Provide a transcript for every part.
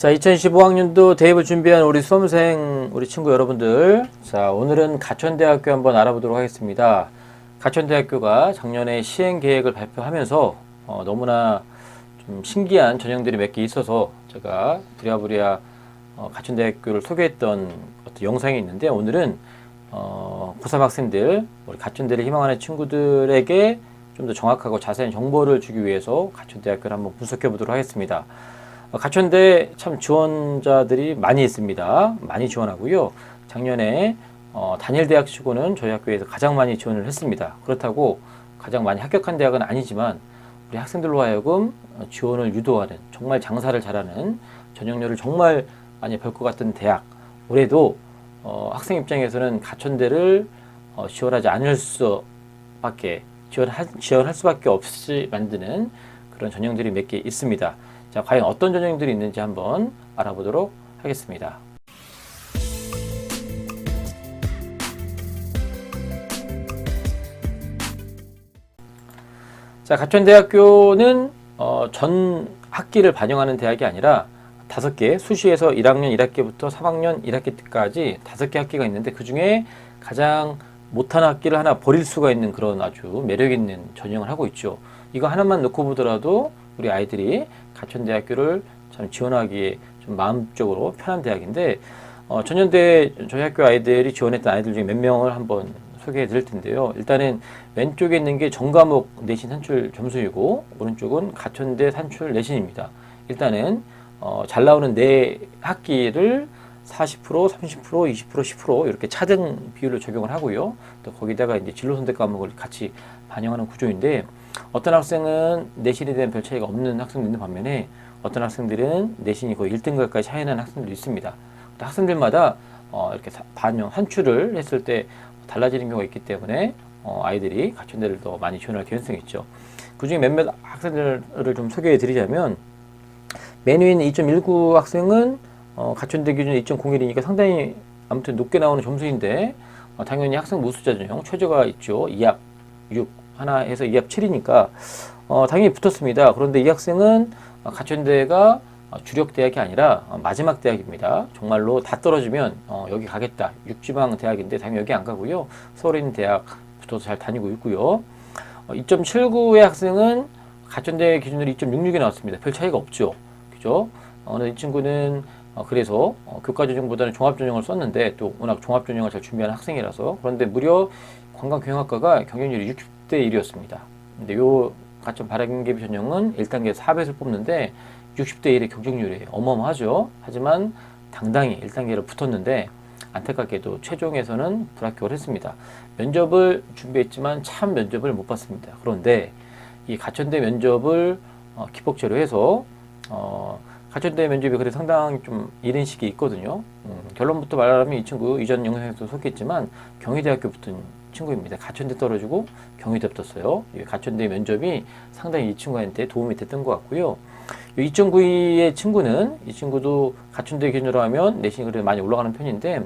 자, 2015학년도 대입을 준비한 우리 수험생, 우리 친구 여러분들. 자, 오늘은 가천대학교 한번 알아보도록 하겠습니다. 가천대학교가 작년에 시행 계획을 발표하면서 너무나 좀 신기한 전형들이 몇 개 있어서 제가 부랴부랴 가천대학교를 소개했던 어떤 영상이 있는데, 오늘은 고3 학생들, 우리 가천대를 희망하는 친구들에게 좀 더 정확하고 자세한 정보를 주기 위해서 가천대학교를 한번 분석해 보도록 하겠습니다. 가천대 참 지원자들이 많이 있습니다. 많이 지원하고요. 작년에 단일 대학 치고는 저희 학교에서 가장 많이 지원을 했습니다. 그렇다고 가장 많이 합격한 대학은 아니지만 우리 학생들로 하여금 지원을 유도하는, 정말 장사를 잘하는, 전형률을 정말 많이 볼 것 같은 대학. 올해도 학생 입장에서는 가천대를 지원하지 않을 수밖에, 지원할 수밖에 없이 만드는 그런 전형들이 몇 개 있습니다. 자, 과연 어떤 전형들이 있는지 한번 알아보도록 하겠습니다. 자, 가천대학교는 전 학기를 반영하는 대학이 아니라 5개, 수시에서 1학년 1학기부터 3학년 1학기 때까지 5개 학기가 있는데, 그 중에 가장 못하는 학기를 하나 버릴 수가 있는 그런 아주 매력 있는 전형을 하고 있죠. 이거 하나만 놓고 보더라도 우리 아이들이 가천대학교를 참 지원하기에 좀 마음적으로 편한 대학인데, 전년대 저희 학교 아이들이 지원했던 아이들 중에 몇 명을 한번 소개해 드릴 텐데요. 일단은 왼쪽에 있는 게 전과목 내신 산출 점수이고, 오른쪽은 가천대 산출 내신입니다. 일단은 잘 나오는 네 학기를 40%, 30%, 20%, 10% 이렇게 차등 비율로 적용을 하고요. 또 거기다가 이제 진로 선택 과목을 같이 반영하는 구조인데, 어떤 학생은 내신에 대한 별 차이가 없는 학생도 있는 반면에 어떤 학생들은 내신이 거의 1등급까지 차이 나는 학생들도 있습니다. 학생들마다 이렇게 반영, 산출을 했을 때 달라지는 경우가 있기 때문에 아이들이 가천대를 더 많이 지원할 개연성이 있죠. 그 중에 몇몇 학생들을 좀 소개해 드리자면, 맨 위에 있는 2.19 학생은 가천대 기준에 2.01이니까 상당히 아무튼 높게 나오는 점수인데, 당연히 학생 무수자 전형 최저가 있죠. 2합 6 하나 해서 2합 7이니까 당연히 붙었습니다. 그런데 이 학생은 가천대가 주력 대학이 아니라 마지막 대학입니다. 정말로 다 떨어지면 여기 가겠다, 육지방 대학인데 당연히 여기 안 가고요. 서울에 있는 대학 붙어서 잘 다니고 있고요. 2.79의 학생은 가천대 기준으로 2.66이 나왔습니다. 별 차이가 없죠. 그죠? 이 친구는 그래서 교과전형보다는 종합전형을 썼는데, 또 워낙 종합전형을 잘 준비하는 학생이라서. 그런데 무려 관광경영학과가 경쟁률이 60대 1이었습니다. 근데 요 가천 바람개비 전형은 1단계 4배를 뽑는데 60대 1의 경쟁률이 어마어마하죠. 하지만 당당히 1단계를 붙었는데, 안타깝게도 최종에서는 불합격을 했습니다. 면접을 준비했지만 참 면접을 못 봤습니다. 그런데 이 가천대 면접을 기폭제로 해서 가천대 면접이 그래 상당히 좀 이른 시기에 있거든요. 결론부터 말하면 이 친구 이전 영상에서 소개했지만 경희대학교 붙은 친구입니다. 가천대 떨어지고 경희대 붙었어요. 가천대 면접이 상당히 이 친구한테 도움이 됐던 것 같고요. 2.92의 친구는, 이 친구도 가천대 기준으로 하면 내신이 그래도 많이 올라가는 편인데,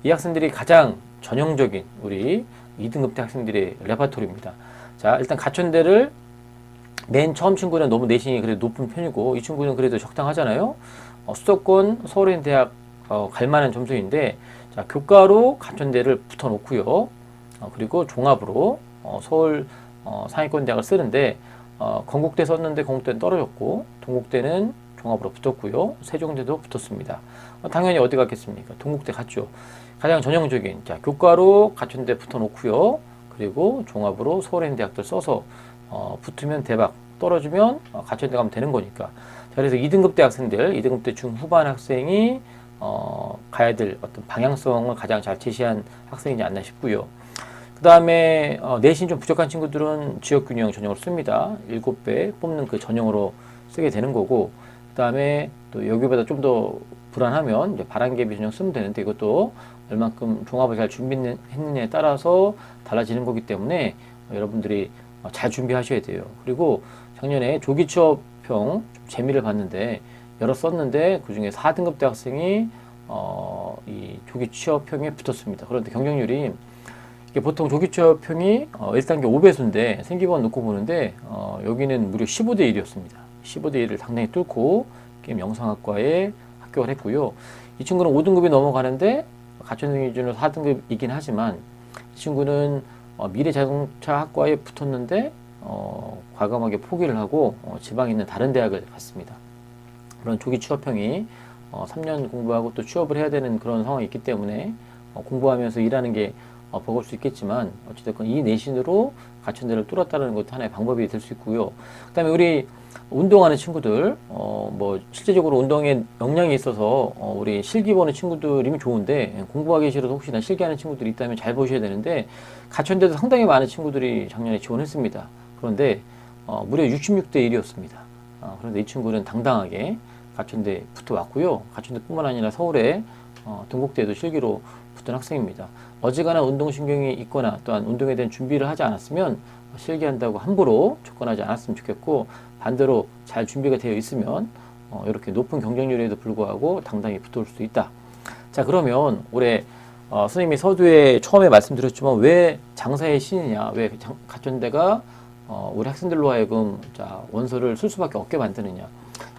이 학생들이 가장 전형적인 우리 2등급대 학생들의 레파토리입니다. 자, 일단 가천대를 맨 처음 친구는 너무 내신이 그래도 높은 편이고, 이 친구는 그래도 적당하잖아요. 수도권 서울인 대학 갈 만한 점수인데, 자, 교과로 가천대를 붙어 놓고요. 그리고 종합으로 서울 상위권 대학을 쓰는데, 건국대 썼는데 건국대는 떨어졌고, 동국대는 종합으로 붙었고요. 세종대도 붙었습니다. 당연히 어디 갔겠습니까? 동국대 갔죠. 가장 전형적인, 자, 교과로 가천대 붙어 놓고요. 그리고 종합으로 서울에 있는 대학들 써서 붙으면 대박, 떨어지면 가천대 가면 되는 거니까. 자, 그래서 2등급대 학생들, 2등급대 중후반 학생이 가야 될 어떤 방향성을 가장 잘 제시한 학생이지 않나 싶고요. 그 다음에 내신 좀 부족한 친구들은 지역균형 전형으로 씁니다. 7배 뽑는 그 전형으로 쓰게 되는 거고, 그 다음에 또 여기보다 좀 더 불안하면 이제 바람개비 전형 쓰면 되는데, 이것도 얼만큼 종합을 잘 준비했느냐에 따라서 달라지는 거기 때문에 여러분들이 잘 준비하셔야 돼요. 그리고 작년에 조기 취업형 재미를 봤는데, 여러 썼는데 그 중에 4등급 대학생이 이 조기 취업형에 붙었습니다. 그런데 경쟁률이, 이게 보통 조기 취업형이 1단계 5배수인데 생기번 놓고 보는데 여기는 무려 15대 1이었습니다. 15대 1을 상당히 뚫고 게임 영상학과에 합격을 했고요. 이 친구는 5등급이 넘어가는데 가천대 기준으로 4등급이긴 하지만 이 친구는 미래자동차 학과에 붙었는데 과감하게 포기를 하고 지방에 있는 다른 대학을 갔습니다. 그런 조기 취업형이 3년 공부하고 또 취업을 해야 되는 그런 상황이 있기 때문에 공부하면서 일하는 게 버거울 수 있겠지만 어찌됐건 이 내신으로 가천대를 뚫었다는 것도 하나의 방법이 될 수 있고요. 그 다음에 우리 운동하는 친구들 뭐 실제적으로 운동에 역량이 있어서 우리 실기 보는 친구들이면 좋은데 공부하기 싫어서 혹시나 실기하는 친구들이 있다면 잘 보셔야 되는데 가천대도 상당히 많은 친구들이 작년에 지원했습니다. 그런데 무려 66대 1이었습니다. 그런데 이 친구는 당당하게 가천대 붙어왔고요. 가천대뿐만 아니라 서울에 동국대에도 실기로 붙은 학생입니다. 어지간한 운동신경이 있거나 또한 운동에 대한 준비를 하지 않았으면 실기한다고 함부로 접근하지 않았으면 좋겠고, 반대로 잘 준비가 되어 있으면 이렇게 높은 경쟁률에도 불구하고 당당히 붙어올 수도 있다. 자, 그러면 올해 선생님이 서두에 처음에 말씀드렸지만 왜 장사의 신이냐, 왜 가천대가 우리 학생들로 하여금 원서를 쓸 수밖에 없게 만드느냐.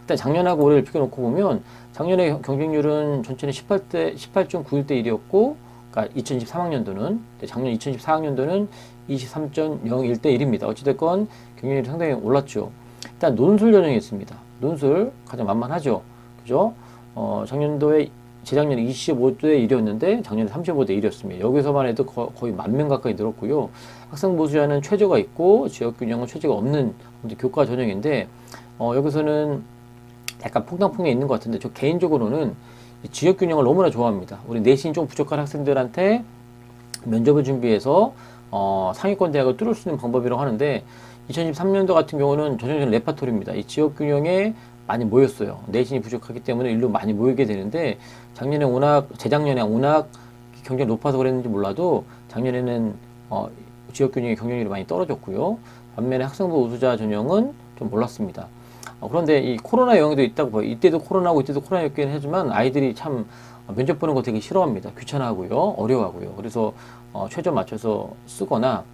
일단 작년하고 올해를 비교놓고 보면 작년에 경쟁률은 전체는 18.91대 1이었고, 그러니까 2023학년도는, 작년 2024학년도는 23.01대 1입니다. 어찌됐건 경쟁률이 상당히 올랐죠. 일단 논술 전형이 있습니다. 논술 가장 만만하죠. 그죠? 작년도에 재작년에 25대 1이었는데 작년에 35대 1이었습니다. 여기서만 해도 거의 10,000명 가까이 늘었고요. 학생 보수자는 최저가 있고 지역균형은 최저가 없는 교과 전형인데 여기서는 약간 퐁당퐁에 있는 것 같은데 저 개인적으로는 지역균형을 너무나 좋아합니다. 우리 내신이 좀 부족한 학생들한테 면접을 준비해서 상위권 대학을 뚫을 수 있는 방법이라고 하는데 2013년도 같은 경우는 전형적인 레파토리입니다. 이 지역균형에 많이 모였어요. 내신이 부족하기 때문에 일로 많이 모이게 되는데 재작년에 워낙 경쟁이 높아서 그랬는지 몰라도 작년에는 지역균형의 경쟁률이 많이 떨어졌고요. 반면에 학생부 우수자 전형은 좀 몰랐습니다. 그런데 이 코로나 영향도 있다고 봐요. 이때도 코로나고 이때도 코로나였긴 하지만 아이들이 참 면접 보는 거 되게 싫어합니다. 귀찮아하고요. 어려워하고요. 그래서 최저 맞춰서 쓰거나,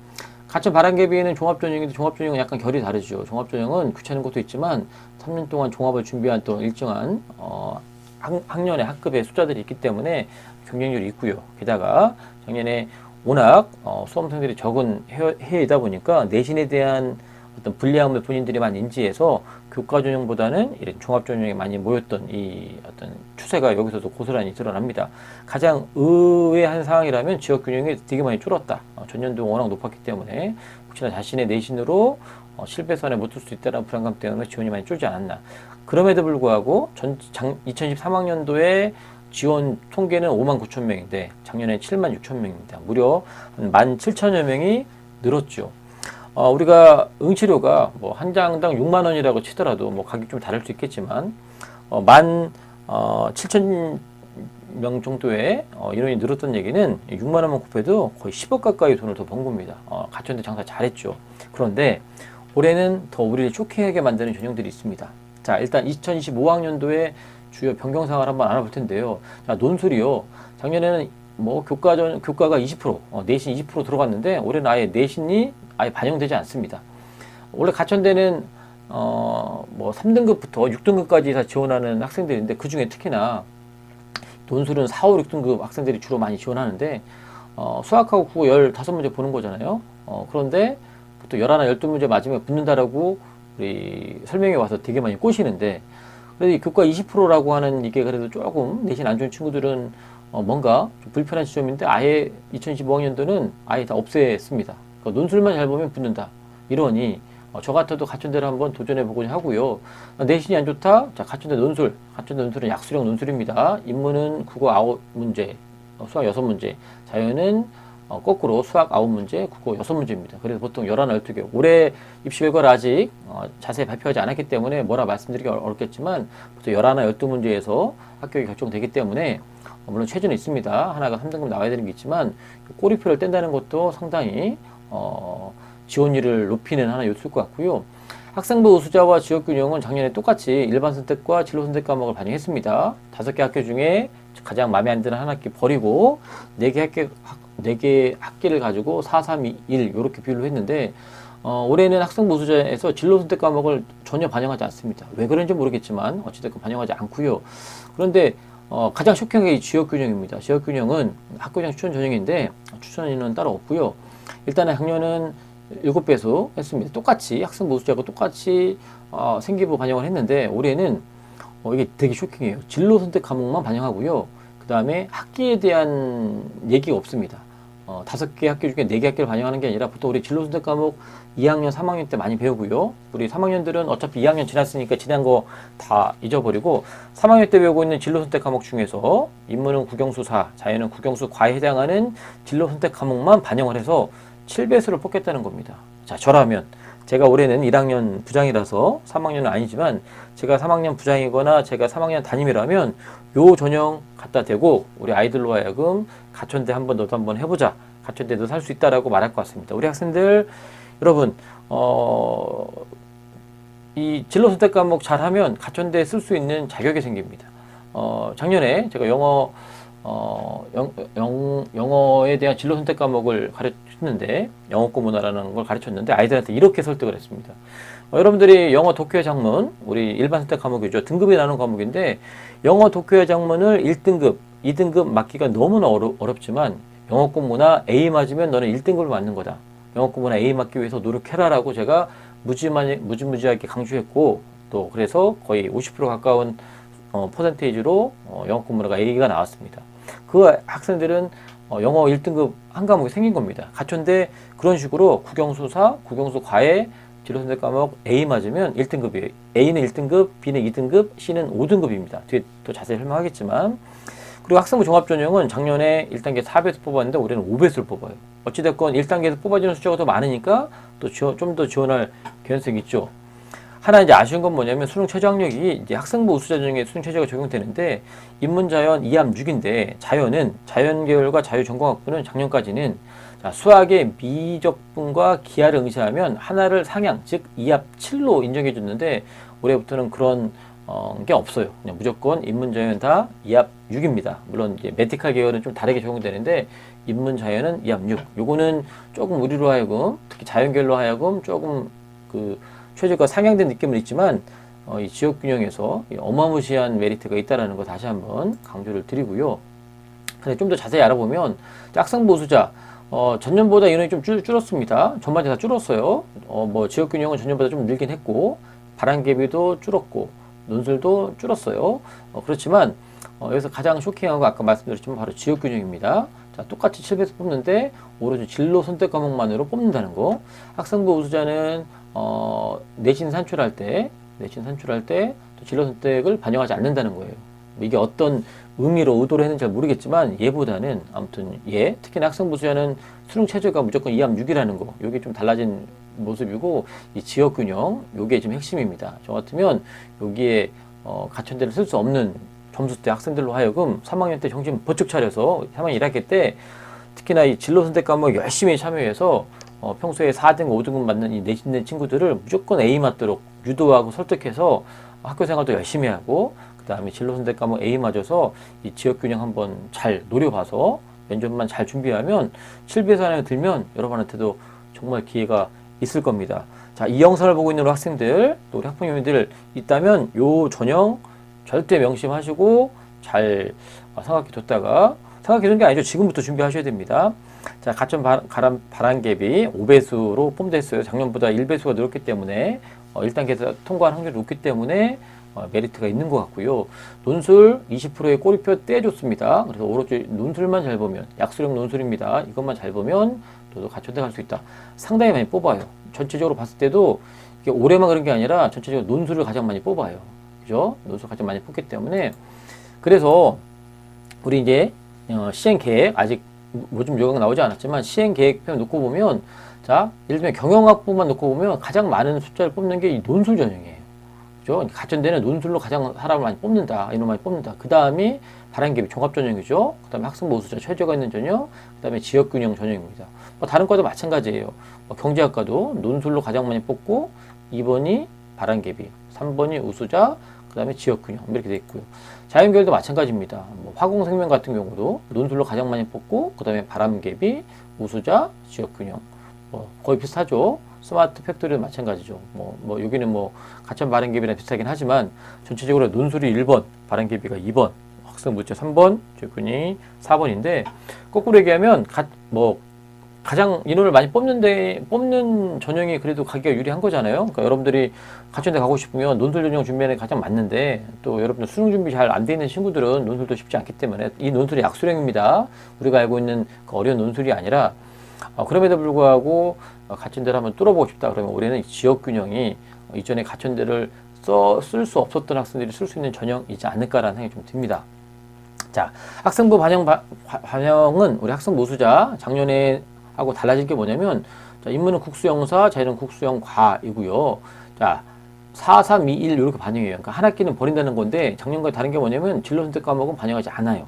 가천 바람개비에는 종합전형인데 종합전형은 약간 결이 다르죠. 종합전형은 귀찮은 것도 있지만 3년 동안 종합을 준비한 또 일정한 학년의 학급의 숫자들이 있기 때문에 경쟁률이 있고요. 게다가 작년에 워낙 수험생들이 적은 해이다 보니까 내신에 대한 어떤 불리함을 본인들이 많이 인지해서 교과 전형보다는 이런 종합 전형에 많이 모였던 이 어떤 추세가 여기서도 고스란히 드러납니다. 가장 의외한 상황이라면 지역 균형이 되게 많이 줄었다. 전년도 워낙 높았기 때문에 혹시나 자신의 내신으로 실배선에 못 들 수 있다는 불안감 때문에 지원이 많이 줄지 않았나. 그럼에도 불구하고 2023학년도에 지원 통계는 59,000명인데 작년에 76,000명입니다. 무려 17,000여 명이 늘었죠. 우리가 응시료가 뭐 한 장당 6만 원이라고 치더라도 뭐 가격 좀 다를 수 있겠지만 17,000명 정도의 인원이 늘었던 얘기는 6만 원만 곱해도 거의 10억 가까이 돈을 더 번 겁니다. 가천대 장사 잘했죠. 그런데 올해는 더 우리를 쇼킹하게 만드는 전형들이 있습니다. 자, 일단 2025학년도에 주요 변경사항을 한번 알아볼 텐데요. 자, 논술이요. 작년에는 뭐 교과가 20%, 내신 20% 들어갔는데 올해는 아예 내신이 아예 반영되지 않습니다. 원래 가천대는 뭐 3등급부터 6등급까지 다 지원하는 학생들인데 그 중에 특히나 논술은 4, 5, 6등급 학생들이 주로 많이 지원하는데 수학하고 국어 15문제 보는 거잖아요. 그런데 보통 11, 12문제 맞으면 붙는다라고 우리 설명회 와서 되게 많이 꼬시는데, 그래도 이 교과 20%라고 하는 이게 그래도 조금 내신 안 좋은 친구들은 뭔가 좀 불편한 지점인데 아예 2025학년도는 아예 다 없앴습니다. 그러니까 논술만 잘 보면 붙는다. 이러니 저 같아도 가천대를 한번 도전해보고자 하고요. 내신이 안 좋다? 자, 가천대 논술은 약수령 논술입니다. 인문은 국어 9문제, 수학 6문제, 자연은 거꾸로 수학 9문제, 국어 6문제입니다. 그래서 보통 11, 12개. 올해 입시 결과를 아직 자세히 발표하지 않았기 때문에 뭐라 말씀드리기 어렵겠지만 보통 11, 12문제에서 합격이 결정되기 때문에 물론 최저는 있습니다. 하나가 3등급 나와야 되는 게 있지만 꼬리표를 뗀다는 것도 상당히 지원율을 높이는 하나 요소일 것 같고요. 학생부 우수자와 지역균형은 작년에 똑같이 일반 선택과 진로 선택 과목을 반영했습니다. 5개 학교 중에 가장 마음에 안 드는 한 학기 버리고 4개 학기를 가지고 4, 3, 2, 1 이렇게 비율로 했는데 올해는 학생부 우수자에서 진로 선택 과목을 전혀 반영하지 않습니다. 왜 그런지 모르겠지만 어찌됐건 반영하지 않고요. 그런데 가장 쇼킹한 게 이 지역균형입니다. 지역균형은 학교장 추천 전형인데 추천 인원은 따로 없고요. 일단은 학년은 7배수 했습니다. 똑같이 학생부 우수자하고 똑같이 생기부 반영을 했는데 올해는 이게 되게 쇼킹해요. 진로 선택 과목만 반영하고요. 그 다음에 학기에 대한 얘기가 없습니다. 5개 학교 중에 4개 학교를 반영하는 게 아니라 보통 우리 진로 선택 과목 2학년, 3학년 때 많이 배우고요. 우리 3학년들은 어차피 2학년 지났으니까 지난 거 다 잊어버리고 3학년 때 배우고 있는 진로 선택 과목 중에서 인문은 국영수 4, 자연은 국영수 과에 해당하는 진로 선택 과목만 반영을 해서 7배수를 뽑겠다는 겁니다. 자, 저라면 제가 올해는 1학년 부장이라서 3학년은 아니지만 제가 3학년 부장이거나 제가 3학년 담임이라면 요 전형 갖다 대고 우리 아이들로 하여금 가천대 한번 너도 한번 해보자. 가천대도 살 수 있다라고 말할 것 같습니다. 우리 학생들 여러분 이 진로 선택 과목 잘하면 가천대에 쓸 수 있는 자격이 생깁니다. 작년에 제가 영어에 대한 진로 선택 과목을 가르쳤는데 영어권 문화라는 걸 가르쳤는데 아이들한테 이렇게 설득을 했습니다. 여러분들이 영어 독해의 작문 우리 일반 선택 과목이죠. 등급이 나눈 과목인데 영어 독해의 작문을 1등급, 2등급 맞기가 너무나 어렵지만 영어권 문화 A 맞으면 너는 1등급을 맞는 거다. 영어권 문화 A 맞기 위해서 노력해라라고 제가 무지무지하게 강조했고 또 그래서 거의 50% 가까운 퍼센테이지로 영어권 문화가 A가 나왔습니다. 그 학생들은 영어 1등급 한 과목이 생긴 겁니다. 가천대 그런 식으로 국영수4, 국영수 과외 진로 선택 과목 A 맞으면 1등급이에요. A는 1등급, B는 2등급, C는 5등급입니다. 뒤에 또 자세히 설명하겠지만 그리고 학생부 종합전형은 작년에 1단계 4배수 뽑았는데 올해는 5배수를 뽑아요. 어찌됐건 1단계에서 뽑아지는 숫자가 더 많으니까 또 좀 더 지원할 개연성이 있죠. 하나 이제 아쉬운 건 뭐냐면 수능 최저 학력이 이제 학생부 우수자 전형에 수능 최저가 적용되는데 인문자연 2합 6인데 자연은 자연계열과 자유전공학부는 작년까지는 수학의 미적분과 기하를 응시하면 하나를 상향 즉 2합 7로 인정해 줬는데 올해부터는 그런 게 없어요. 그냥 무조건 인문자연 다 2합 6입니다. 물론 이제 메디칼 계열은 좀 다르게 적용되는데 인문자연은 2합 6. 요거는 조금 우리로 하여금 특히 자연계열로 하여금 조금 그 최저가 상향된 느낌은 있지만 이 지역균형에서 어마무시한 메리트가 있다는 거 다시 한번 강조를 드리고요. 근데 좀 더 자세히 알아보면 학생부 우수자 전년보다 인원이 좀 줄었습니다. 전반적으로 다 줄었어요. 뭐 지역균형은 전년보다 좀 늘긴 했고 바람개비도 줄었고 논술도 줄었어요. 그렇지만 여기서 가장 쇼킹한 거 아까 말씀드렸지만 바로 지역균형입니다. 자, 똑같이 7배수 뽑는데 오로지 진로 선택 과목만으로 뽑는다는 거. 학생부 우수자는 내신 산출할 때 또 진로 선택을 반영하지 않는다는 거예요. 이게 어떤 의미로 의도로 했는지 잘 모르겠지만 얘보다는 아무튼 특히나 학생부 우수자는 수능 최저가 무조건 2합 6이라는 거. 이게 좀 달라진 모습이고 이 지역균형 요게 지금 핵심입니다. 저 같으면 여기에 가천대를 쓸 수 없는 점수대 학생들로 하여금 3학년 때 정신 번쩍 차려서 3학년 1학기 때 특히나 이 진로 선택 과목 열심히 참여해서 평소에 4등급, 5등급 맞는 이 내신된 친구들을 무조건 A 맞도록 유도하고 설득해서 학교 생활도 열심히 하고 그 다음에 진로 선택 과목 A 맞아서 이 지역균형 한번 잘 노려봐서 면접만 잘 준비하면 7배수 안에 들면 여러분한테도 정말 기회가 있을 겁니다. 자, 이 영상을 보고 있는 학생들, 또 우리 학부모님들 있다면 요 전형 절대 명심하시고 잘 생각해 뒀다가 생각해 둔 게 아니죠. 지금부터 준비하셔야 됩니다. 자, 가천 바람개비 5배수로 뽐됐어요. 작년보다 1배수가 늘었기 때문에 1단계에서 통과한 확률이 높기 때문에 메리트가 있는 것 같고요. 논술 20%의 꼬리표 떼줬습니다. 그래서 오로지 논술만 잘 보면 약수령 논술입니다. 이것만 잘 보면 너도 가천대 갈 수 있다. 상당히 많이 뽑아요. 전체적으로 봤을 때도 이게 올해만 그런 게 아니라 전체적으로 논술을 가장 많이 뽑아요. 그죠? 논술 가장 많이 뽑기 때문에 그래서 우리 이제 시행 계획 아직 좀 요강 나오지 않았지만 시행 계획표 놓고 보면 자 예를 들면 경영학부만 놓고 보면 가장 많은 숫자를 뽑는 게 이 논술 전형이에요. 그죠? 가천대는 논술로 가장 사람을 많이 뽑는다. 인원 많이 뽑는다. 그 다음이 바람개비 종합 전형이죠. 그 다음에 학생부 우수자 최저가 있는 전형, 그 다음에 지역균형 전형입니다. 뭐 다른 과도 마찬가지예요. 경제학과도 논술로 가장 많이 뽑고 2번이 바람개비, 3번이 우수자, 그 다음에 지역균형 이렇게 되어 있고요. 자연계열도 마찬가지입니다. 뭐 화공생명 같은 경우도 논술로 가장 많이 뽑고 그 다음에 바람개비, 우수자, 지역균형 거의 비슷하죠. 스마트 팩토리도 마찬가지죠. 여기는 가천 발행계비랑 비슷하긴 하지만 전체적으로 논술이 1번, 발행계비가 2번, 학생 문제 3번, 지역균이 4번인데 거꾸로 얘기하면 가장 인원을 많이 뽑는 전형이 그래도 가기가 유리한 거잖아요. 그러니까 여러분들이 가천대 가고 싶으면 논술 전형 준비하는 게 가장 맞는데 또 여러분들 수능 준비 잘 안 돼 있는 친구들은 논술도 쉽지 않기 때문에 이 논술이 약수량입니다. 우리가 알고 있는 그 어려운 논술이 아니라 그럼에도 불구하고 가천대를 한번 뚫어보고 싶다 그러면 올해는 지역균형이 이전에 가천대를 쓸 수 없었던 학생들이 쓸 수 있는 전형이지 않을까라는 생각이 좀 듭니다. 자, 학생부 반영은 우리 학생부 우수자 작년에 하고 달라질 게 뭐냐면, 자, 인문은 국수영사, 자연은 국수영과이고요. 자, 4, 3, 2, 1 이렇게 반영해요. 그러니까 한 학기는 버린다는 건데 작년과 다른 게 뭐냐면 진로 선택 과목은 반영하지 않아요.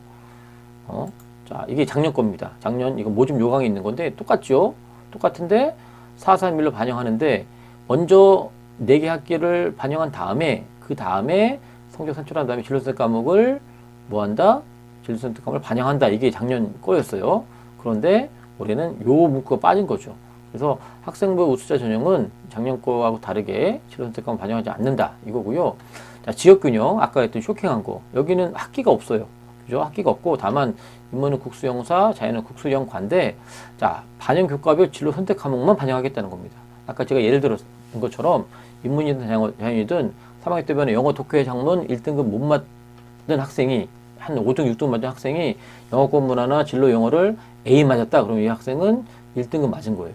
자, 이게 작년 겁니다. 작년 이거 모집 요강이 있는 건데 똑같죠? 똑같은데 4, 3, 1로 반영하는데 먼저 4개 학기를 반영한 다음에 그 다음에 성적 산출한 다음에 진로 선택 과목을 뭐 한다? 진로 선택 과목을 반영한다. 이게 작년 거였어요. 그런데 올해는 요 문구가 빠진 거죠. 그래서 학생부 우수자 전형은 작년 거하고 다르게 진로 선택 과목 반영하지 않는다. 이거고요. 자, 지역균형 아까 했던 쇼킹한 거. 여기는 학기가 없어요. 그죠? 학기가 없고 다만 인문은 국수영사, 자연은 국수영과인데 자, 반영 교과별 진로 선택 과목만 반영하겠다는 겁니다. 아까 제가 예를 들었던 것처럼 인문이든 자연이든 3학기 때문에 영어 독해 장문 1등급 못 맞는 학생이 한 5등, 6등 맞은 학생이 영어권 문화나 진로 영어를 A 맞았다. 그러면 이 학생은 1등급 맞은 거예요.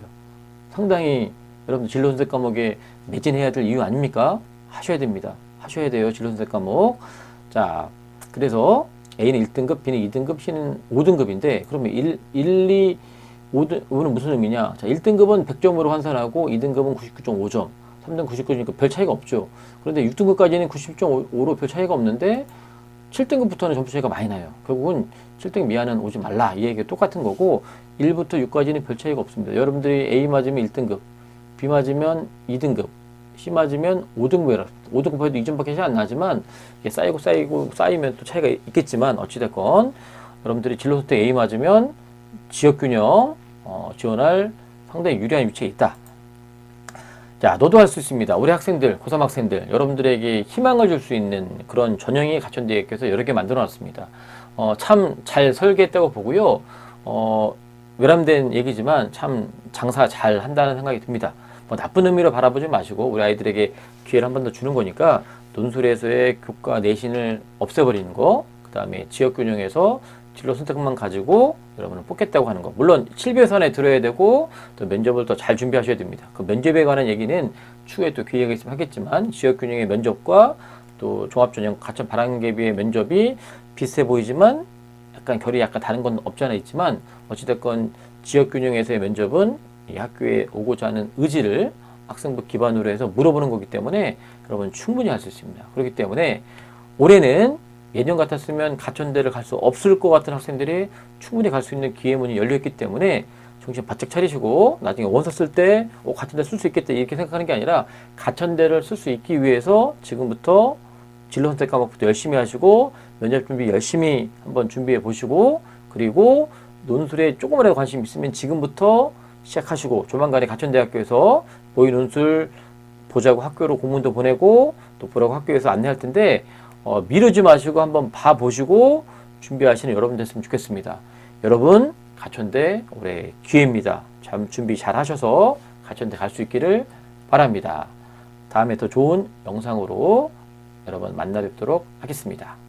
상당히 여러분들 진로 선택 과목에 매진해야 될 이유 아닙니까? 하셔야 됩니다. 하셔야 돼요. 진로 선택 과목. 자, 그래서 A는 1등급, B는 2등급, C는 5등급인데 그러면 1, 2, 5는 무슨 의미냐? 자, 1등급은 100점으로 환산하고 2등급은 99.5점, 3등 99점이니까 별 차이가 없죠. 그런데 6등급까지는 90.5로 별 차이가 없는데 7등급부터는 점수 차이가 많이 나요. 결국은 7등급 이하는 오지 말라. 이 얘기가 똑같은 거고 1부터 6까지는 별 차이가 없습니다. 여러분들이 A 맞으면 1등급, B 맞으면 2등급, C 맞으면 5등급이라 5등급 해도 2점밖에 안 나지만 이게 쌓이면 또 차이가 있겠지만 어찌됐건 여러분들이 진로 선택 A 맞으면 지역균형 지원할 상당히 유리한 위치에 있다. 자, 너도 할 수 있습니다. 우리 학생들, 고3 학생들, 여러분들에게 희망을 줄 수 있는 그런 전형이 가천대학교에서 여러 개 만들어 놨습니다. 참 잘 설계했다고 보고요. 외람된 얘기지만 참 장사 잘 한다는 생각이 듭니다. 나쁜 의미로 바라보지 마시고 우리 아이들에게 기회를 한 번 더 주는 거니까 논술에서의 교과 내신을 없애버리는 거, 그 다음에 지역균형에서 진로 선택만 가지고 여러분을 뽑겠다고 하는 거. 물론 7배선에 들어야 되고 또 면접을 더 잘 준비하셔야 됩니다. 그 면접에 관한 얘기는 추후에 또 기회가 있으면 하겠지만 지역균형의 면접과 또 종합전형 가천 발행계비의 면접이 비슷해 보이지만 약간 결이 약간 다른 건 없지 않아 있지만 어찌됐건 지역균형에서의 면접은 이 학교에 오고자 하는 의지를 학생부 기반으로 해서 물어보는 거기 때문에 여러분 충분히 할 수 있습니다. 그렇기 때문에 올해는 예년 같았으면 가천대를 갈 수 없을 것 같은 학생들이 충분히 갈 수 있는 기회문이 열려있기 때문에 정신 바짝 차리시고 나중에 원서 쓸 때 가천대 쓸 수 있겠다 이렇게 생각하는 게 아니라 가천대를 쓸 수 있기 위해서 지금부터 진로 선택 과목부터 열심히 하시고 면접 준비 열심히 한번 준비해 보시고 그리고 논술에 조금이라도 관심 있으면 지금부터 시작하시고 조만간에 가천대학교에서 모의 논술 보자고 학교로 공문도 보내고 또 보라고 학교에서 안내할 텐데 미루지 마시고 한번 봐보시고 준비하시는 여러분 됐으면 좋겠습니다. 여러분 가천대 올해 기회입니다. 참 준비 잘 하셔서 가천대 갈 수 있기를 바랍니다. 다음에 더 좋은 영상으로 여러분 만나 뵙도록 하겠습니다.